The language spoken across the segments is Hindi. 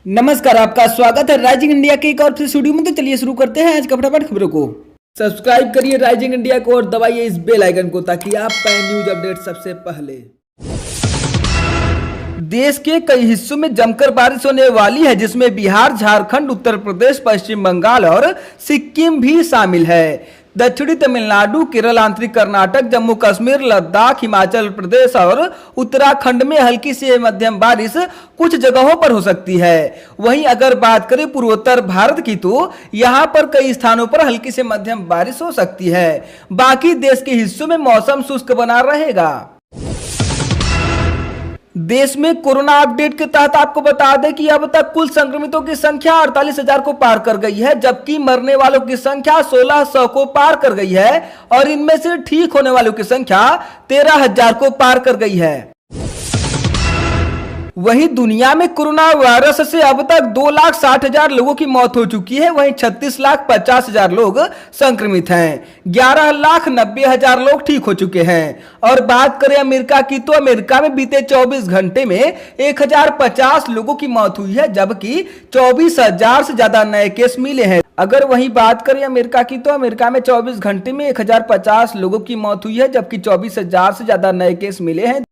नमस्कार, आपका स्वागत है राइजिंग इंडिया के एक और स्टूडियो में। तो चलिए शुरू करते हैं आज का फटाफट खबरों को। सब्सक्राइब करिए राइजिंग इंडिया को और दबाइए इस बेल आइकन को ताकि आप पाएं न्यूज अपडेट सबसे पहले। देश के कई हिस्सों में जमकर बारिश होने वाली है, जिसमें बिहार, झारखंड, उत्तर प्रदेश, पश्चिम बंगाल और सिक्किम भी शामिल है। दक्षिणी तमिलनाडु, केरल, आंतरिक कर्नाटक, जम्मू कश्मीर, लद्दाख, हिमाचल प्रदेश और उत्तराखंड में हल्की से मध्यम बारिश कुछ जगहों पर हो सकती है। वहीं अगर बात करें पूर्वोत्तर भारत की, तो यहां पर कई स्थानों पर हल्की से मध्यम बारिश हो सकती है। बाकी देश के हिस्सों में मौसम शुष्क बना रहेगा। देश में कोरोना अपडेट के तहत आपको बता दें कि अब तक कुल संक्रमितों की संख्या 48,000 को पार कर गई है, जबकि मरने वालों की संख्या 1600 को पार कर गई है और इनमें से ठीक होने वालों की संख्या 13,000 को पार कर गई है। वहीं दुनिया में कोरोना वायरस से अब तक 2,60,000 लोगों की मौत हो चुकी है। वहीं 36,50,000 लोग संक्रमित हैं। 11,90,000 लोग ठीक हो चुके हैं। और बात करें अमेरिका की, तो अमेरिका में बीते 24 घंटे में 1,050 लोगों की मौत हुई है, जबकि 24,000 से ज्यादा नए केस मिले हैं। अगर वहीं बात करें अमेरिका की, तो अमेरिका में 24 घंटे में 1,050 लोगों की मौत हुई है, जबकि 24,000 से ज्यादा नए केस मिले हैं।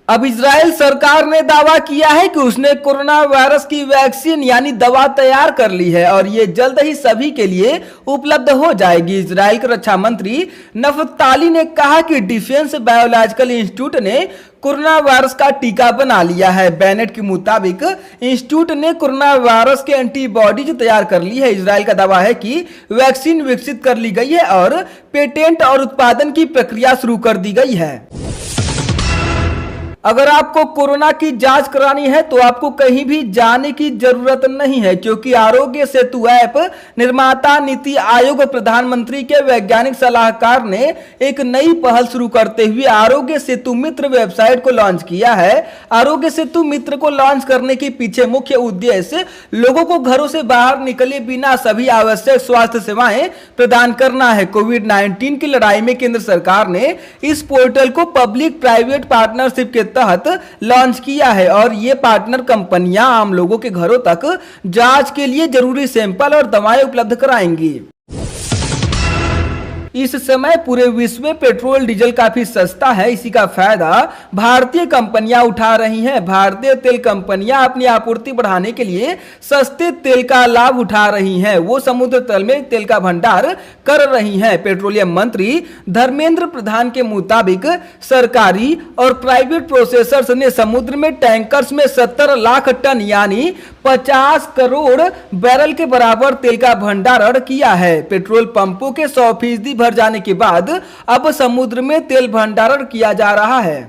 अब इजराइल सरकार ने दावा किया है कि उसने कोरोना वायरस की वैक्सीन यानी दवा तैयार कर ली है और ये जल्द ही सभी के लिए उपलब्ध हो जाएगी। इजराइल के रक्षा मंत्री नफ्ताली ने कहा कि डिफेंस बायोलॉजिकल इंस्टीट्यूट ने कोरोना वायरस का टीका बना लिया है। बेनेट के मुताबिक इंस्टीट्यूट ने कोरोना वायरस के एंटीबॉडीज तैयार कर ली है। इजराइल का दावा है कि वैक्सीन विकसित कर ली गई है और पेटेंट और उत्पादन की प्रक्रिया शुरू कर दी गई है। अगर आपको कोरोना की जांच करानी है तो आपको कहीं भी जाने की जरूरत नहीं है, क्योंकि आरोग्य सेतु ऐप निर्माता, नीति आयोग, प्रधानमंत्री के वैज्ञानिक सलाहकार ने एक नई पहल शुरू करते हुए आरोग्य सेतु मित्र वेबसाइट को लॉन्च किया है। आरोग्य सेतु मित्र को लॉन्च करने के पीछे मुख्य उद्देश्य लोगों को घरों से बाहर निकले बिना सभी आवश्यक स्वास्थ्य सेवाएं प्रदान करना है। कोविड-19 की लड़ाई में केंद्र सरकार ने इस पोर्टल को पब्लिक प्राइवेट पार्टनरशिप के तहत लॉन्च किया है और ये पार्टनर कंपनियां आम लोगों के घरों तक जांच के लिए जरूरी सैंपल और दवाएं उपलब्ध कराएंगी। इस समय पूरे विश्व में पेट्रोल डीजल काफी सस्ता है। इसी का फायदा भारतीय कंपनियां उठा रही हैं। भारतीय तेल कंपनियां अपनी आपूर्ति बढ़ाने के लिए सस्ते तेल का लाभ उठा रही हैं। वो समुद्र तल में तेल का भंडार कर रही हैं। पेट्रोलियम मंत्री धर्मेंद्र प्रधान के मुताबिक सरकारी और प्राइवेट प्रोसेसर्स ने समुद्र में टैंकर्स में 70 लाख टन यानी 50 करोड़ बैरल के बराबर तेल का भंडारण किया है। पेट्रोल पंपों के 100% भर जाने के बाद अब समुद्र में तेल भंडारण किया जा रहा है।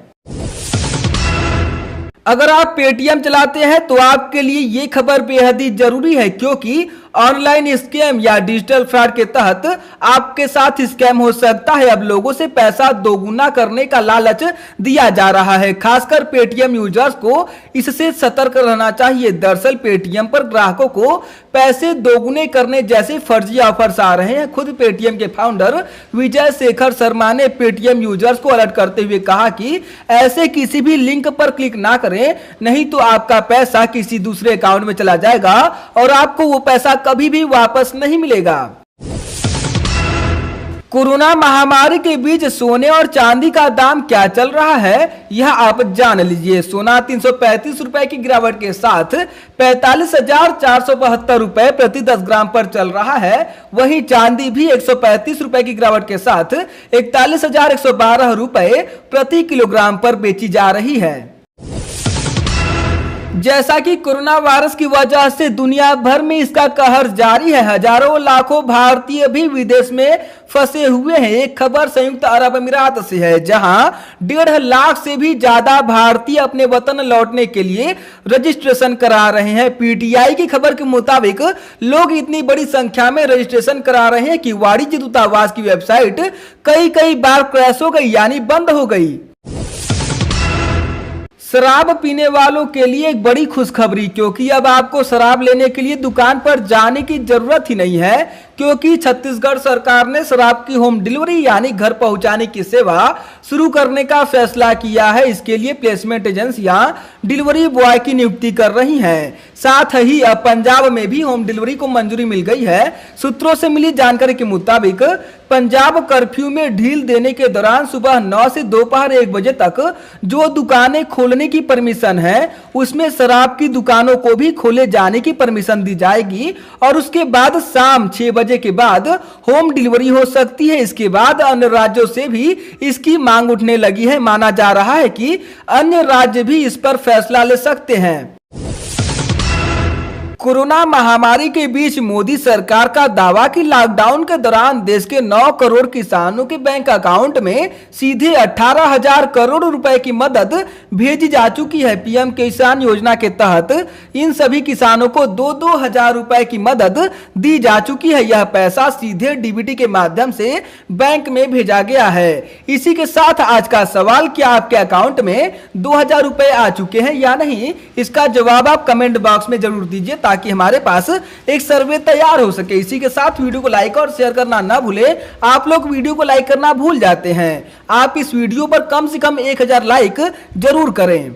अगर आप पेटीएम चलाते हैं तो आपके लिए ये खबर बेहद ही जरूरी है, क्योंकि ऑनलाइन स्कैम या डिजिटल फ्रॉड के तहत आपके साथ स्कैम हो सकता है। अब लोगों से पैसा दोगुना करने का लालच दिया जा रहा है। खासकर पेटीएम यूजर्स को इससे सतर्क रहना चाहिए। दरअसल पेटीएम पर ग्राहकों को पैसे दोगुने करने जैसे फर्जी ऑफर्स आ रहे हैं। खुद पेटीएम के फाउंडर विजय शेखर शर्मा ने पेटीएम यूजर्स को अलर्ट करते हुए कहा कि ऐसे किसी भी लिंक पर क्लिक ना करें, नहीं तो आपका पैसा किसी दूसरे अकाउंट में चला जाएगा और आपको वो पैसा कभी भी वापस नहीं मिलेगा। कोरोना महामारी के बीच सोने और चांदी का दाम क्या चल रहा है, यह आप जान लीजिए। सोना 335 रुपए की गिरावट के साथ 45,472 रुपए प्रति 10 ग्राम पर चल रहा है। वहीं चांदी भी 135 रुपए की गिरावट के साथ 41,112 रुपए प्रति किलोग्राम पर बेची जा रही है। जैसा कि कोरोना वायरस की वजह से दुनिया भर में इसका कहर जारी है, हजारों लाखों भारतीय भी विदेश में फंसे हुए हैं। एक खबर संयुक्त अरब अमीरात से है, जहां 1.5 लाख से भी ज्यादा भारतीय अपने वतन लौटने के लिए रजिस्ट्रेशन करा रहे हैं। पीटीआई की खबर के मुताबिक लोग इतनी बड़ी संख्या में रजिस्ट्रेशन करा रहे हैं कि वाणिज्य दूतावास की वेबसाइट कई बार क्रैश हो गई यानी बंद हो गई। शराब पीने वालों के लिए एक बड़ी खुशखबरी, क्योंकि अब आपको शराब लेने के लिए दुकान पर जाने की जरूरत ही नहीं है, क्योंकि छत्तीसगढ़ सरकार ने शराब की होम डिलीवरी यानी घर पहुंचाने की सेवा शुरू करने का फैसला किया है। इसके लिए प्लेसमेंट एजेंसियां डिलीवरी बॉय की नियुक्ति कर रही हैं। साथ ही अब पंजाब में भी होम डिलीवरी को मंजूरी मिल गई है। सूत्रों से मिली जानकारी के मुताबिक पंजाब कर्फ्यू में ढील देने के दौरान सुबह 9 से दोपहर 1 बजे तक जो दुकानें खोलने की परमिशन है उसमें शराब की दुकानों को भी खोले जाने की परमिशन दी जाएगी और उसके बाद शाम 6 बजे के बाद होम डिलीवरी हो सकती है। इसके बाद अन्य राज्यों से भी इसकी मांग उठने लगी है। माना जा रहा है कि अन्य राज्य भी इस पर फैसला ले सकते हैं। कोरोना महामारी के बीच मोदी सरकार का दावा कि लॉकडाउन के दौरान देश के 9 करोड़ किसानों के बैंक अकाउंट में सीधे 18,000 करोड़ रुपए की मदद भेजी जा चुकी है। पीएम किसान योजना के तहत इन सभी किसानों को 2-2 हजार रुपए की मदद दी जा चुकी है। यह पैसा सीधे डीबीटी के माध्यम से बैंक में भेजा गया है। इसी के साथ आज का सवाल, क्या आपके अकाउंट में 2,000 रुपए आ चुके हैं या नहीं? इसका जवाब आप कमेंट बॉक्स में जरूर दीजिए ताकि हमारे पास एक सर्वे तैयार हो सके। इसी के साथ वीडियो को लाइक और शेयर करना ना भूले। आप लोग वीडियो को लाइक करना भूल जाते हैं। आप इस वीडियो पर कम से कम 1,000 लाइक जरूर करें।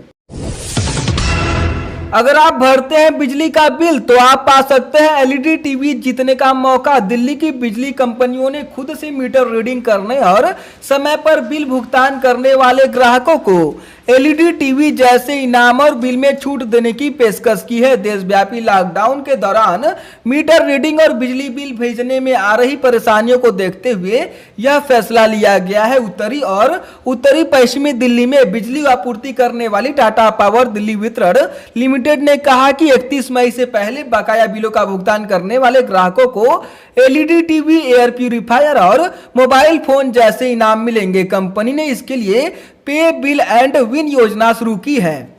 अगर आप भरते हैं बिजली का बिल तो आप पा सकते हैं एलईडी टीवी जीतने का मौका। दिल्ली की बिजली कंपनियों ने खुद से मीटर रीडिंग करने और समय पर बिल भुगतान करने वाले ग्राहकों को एलईडी टीवी जैसे इनाम और बिल में छूट देने की पेशकश की है। देशव्यापी लॉकडाउन के दौरान मीटर रीडिंग और बिजली बिल भेजने में आ रही परेशानियों को देखते हुए यह फैसला लिया गया है। उत्तरी पश्चिमी दिल्ली में बिजली आपूर्ति करने वाली टाटा पावर दिल्ली वितरण लिमिटेड ने कहा कि 31 मई से पहले बकाया बिलों का भुगतान करने वाले ग्राहकों को एलईडी टीवी, एयर प्यूरिफायर और मोबाइल फोन जैसे इनाम मिलेंगे। कंपनी ने इसके लिए पे बिल एंड विन योजना शुरू की है।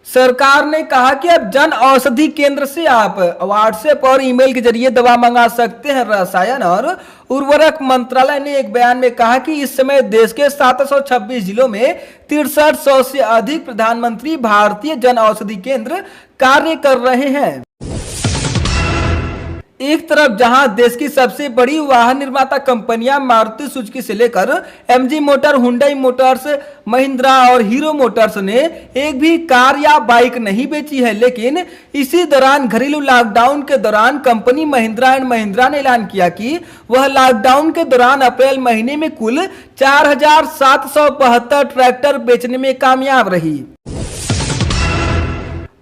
सरकार ने कहा कि अब जन औषधि केंद्र से आप व्हाट्सएप और ईमेल के जरिए दवा मंगा सकते हैं। रसायन और उर्वरक मंत्रालय ने एक बयान में कहा कि इस समय देश के 726 जिलों में 6300 से अधिक प्रधानमंत्री भारतीय जन औषधि केंद्र कार्य कर रहे हैं। एक तरफ जहां देश की सबसे बड़ी वाहन निर्माता कंपनियां मारुति सुजुकी से लेकर MG motor, Hyundai Motors, Mahindra और हीरो मोटर्स ने एक भी कार या बाइक नहीं बेची है, लेकिन इसी दौरान घरेलू लॉकडाउन के दौरान कंपनी महिंद्रा एंड महिंद्रा ने ऐलान किया कि वह लॉकडाउन के दौरान अप्रैल महीने में कुल 4,772 ट्रैक्टर बेचने में कामयाब रही।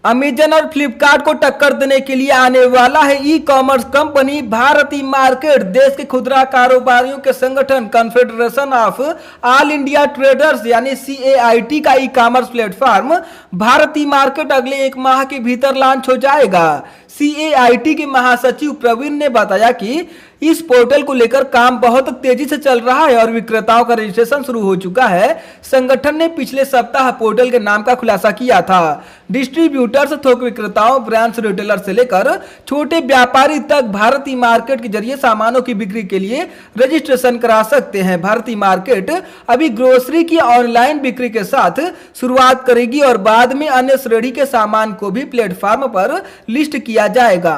अमेजन और फ्लिपकार्ट को टक्कर देने के लिए आने वाला है e commerce company Bharti market. देश के खुदरा कारोबारियों के संगठन Confederation of All India Traders यानी CAIT का e commerce platform Bharti market अगले 1 माह के भीतर लॉन्च हो जाएगा। CAIT के महासचिव प्रवीण ने बताया कि इस पोर्टल को लेकर काम बहुत तेजी से चल रहा है और विक्रेताओं का रजिस्ट्रेशन शुरू हो चुका है। संगठन ने पिछले सप्ताह पोर्टल के नाम का खुलासा किया था। डिस्ट्रीब्यूटर्स, थोक विक्रेताओं, ब्रांच रिटेलर से लेकर छोटे व्यापारी तक भारती मार्केट के जरिए सामानों की बिक्री के लिए रजिस्ट्रेशन करा सकते हैं। भारती मार्केट अभी ग्रोसरी की ऑनलाइन बिक्री के साथ शुरुआत करेगी और बाद में अन्य श्रेणी के सामान को भी प्लेटफॉर्म पर लिस्ट किया जाएगा।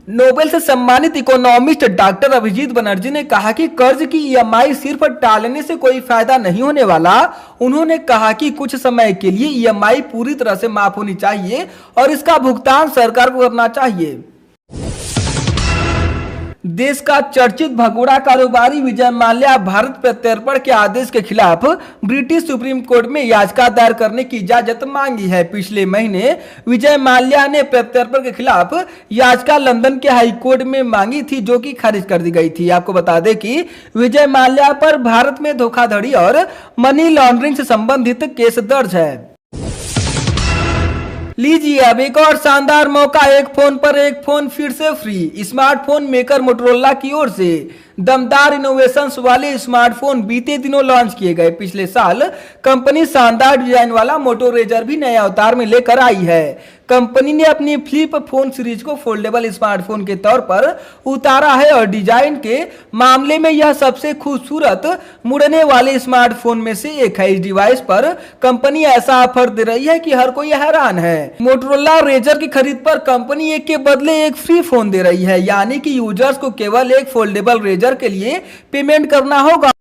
नोबेल से सम्मानित इकोनॉमिस्ट डॉक्टर अभिजीत बनर्जी ने कहा कि कर्ज की ईएमआई सिर्फ टालने से कोई फायदा नहीं होने वाला। उन्होंने कहा कि कुछ समय के लिए ईएमआई पूरी तरह से माफ होनी चाहिए और इसका भुगतान सरकार को करना चाहिए। देश का चर्चित भगोड़ा कारोबारी विजय माल्या भारत प्रत्यर्पण के आदेश के खिलाफ ब्रिटिश सुप्रीम कोर्ट में याचिका दायर करने की इजाजत मांगी है। पिछले महीने विजय माल्या ने प्रत्यर्पण के खिलाफ याचिका लंदन के हाई कोर्ट में मांगी थी, जो कि खारिज कर दी गई थी। आपको बता दें कि विजय माल्या पर भारत में धोखाधड़ी और मनी लॉन्ड्रिंग से संबंधित केस दर्ज है। लीजिए अब एक और शानदार मौका, एक फोन पर एक फोन फिर से फ्री। स्मार्टफोन मेकर मोटोरोला की ओर से दमदार इनोवेशंस वाले स्मार्टफोन बीते दिनों लॉन्च किए गए। पिछले साल कंपनी शानदार डिजाइन वाला मोटो रेजर भी नए अवतार में लेकर आई है। कंपनी ने अपनी फ्लिप फोन सीरीज को फोल्डेबल स्मार्टफोन के तौर पर उतारा है और डिजाइन के मामले में यह सबसे खूबसूरत मुड़ने वाले स्मार्टफोन में से एक है। इस डिवाइस पर कंपनी ऐसा ऑफर दे रही है कि हर कोई हैरान है। मोटोरोला रेजर की खरीद पर कंपनी एक के बदले एक फ्री फोन दे रही है, यानी कि यूजर्स को केवल एक फोल्डेबल रेजर के लिए पेमेंट करना होगा।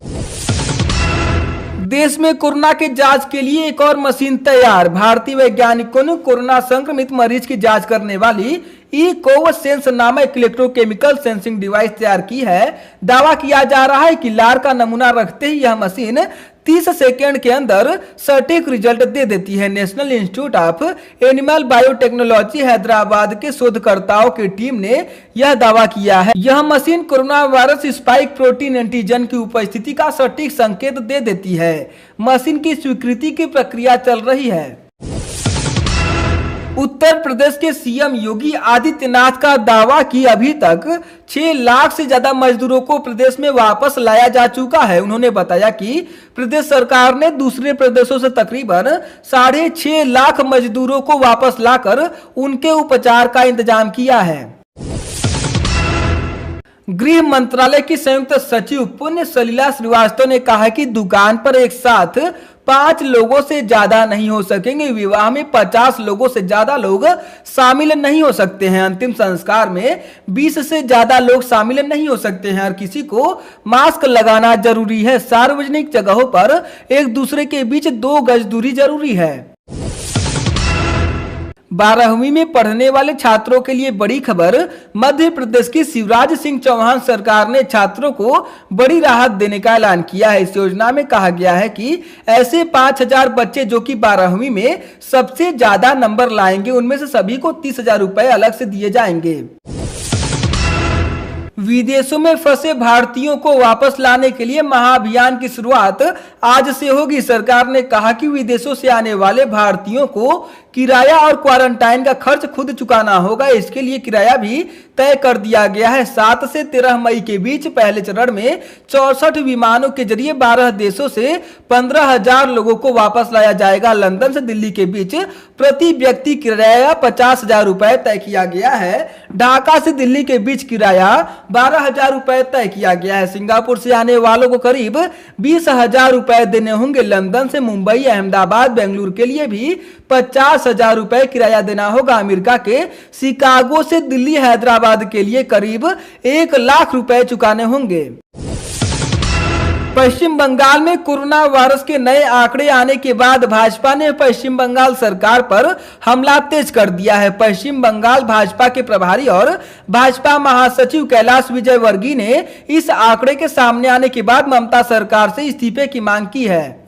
देश में कोरोना के जांच के लिए एक और मशीन तैयार। भारतीय वैज्ञानिकों ने कोरोना संक्रमित मरीज की जांच करने वाली ई-कोवसेंस नामक इलेक्ट्रोकेमिकल सेंसिंग डिवाइस तैयार की है। दावा किया जा रहा है कि लार का नमूना रखते ही यह मशीन 30 सेकंड के अंदर सटीक रिजल्ट दे देती है। National institute of animal biotechnology Hyderabad के शोधकर्ताओं की टीम ने यह दावा किया है। यह machine corona virus spike protein antigen की उपस्थिति का सटीक संकेत दे देती है। मशीन की स्वीकृति की प्रक्रिया चल रही है। उत्तर प्रदेश के सीएम योगी आदित्यनाथ का दावा कि अभी तक 6 लाख से ज्यादा मजदूरों को प्रदेश में वापस लाया जा चुका है। उन्होंने बताया कि प्रदेश सरकार ने दूसरे प्रदेशों से तकरीबन 6.5 लाख मजदूरों को वापस लाकर उनके उपचार का इंतजाम किया है। गृह मंत्रालय की संयुक्त सचिव पुण्य सलिला श्रीवास्तव ने कहा कि दुकान पर एक साथ 5 लोगों से ज्यादा नहीं हो सकेंगे। विवाह में 50 लोगों से ज्यादा लोग शामिल नहीं हो सकते हैं। अंतिम संस्कार में 20 से ज्यादा लोग शामिल नहीं हो सकते हैं और किसी को मास्क लगाना जरूरी है। सार्वजनिक जगहों पर एक दूसरे के बीच 2 गज दूरी जरूरी है। 12वीं में पढ़ने वाले छात्रों के लिए बड़ी खबर। मध्य प्रदेश की शिवराज सिंह चौहान सरकार ने छात्रों को बड़ी राहत देने का ऐलान किया है। इस योजना में कहा गया है कि ऐसे 5000 बच्चे जो कि 12वीं में सबसे ज्यादा नंबर लाएंगे, उनमें से सभी को 30,000 रुपए अलग से दिए जाएंगे। विदेशों में फंसे भारतीयों को वापस लाने के लिए महाअभियान की शुरुआत आज से होगी। सरकार ने कहा कि विदेशों से आने वाले भारतीयों को किराया और क्वारंटाइन का खर्च खुद चुकाना होगा। इसके लिए किराया भी तय कर दिया गया है। 7 से 13 मई के बीच पहले चरण में 64 विमानों के जरिए 12 देशों से 15,000 लोगों को वापस लाया जाएगा। लंदन से दिल्ली के बीच प्रति व्यक्ति किराया 50,000 रुपए तय किया गया है। ढाका से दिल्ली के बीच किराया 12,000 रुपए तय किया गया है। सिंगापुर से आने वालों को करीब 20,000 रुपए देने होंगे। लंदन से मुंबई, अहमदाबाद, बेंगलुरु के लिए भी 50,000 रुपए किराया देना होगा। अमेरिका के शिकागो से दिल्ली, हैदराबाद के लिए करीब 1 लाख रुपए चुकाने होंगे। पश्चिम बंगाल में कोरोना वायरस के नए आंकड़े आने के बाद भाजपा ने पश्चिम बंगाल सरकार पर हमला तेज कर दिया है। पश्चिम बंगाल भाजपा के प्रभारी और भाजपा महासचिव कैलाश विजयवर्गीय ने इस आंकड़े के सामने आने के बाद ममता सरकार से इस्तीफे की मांग की है।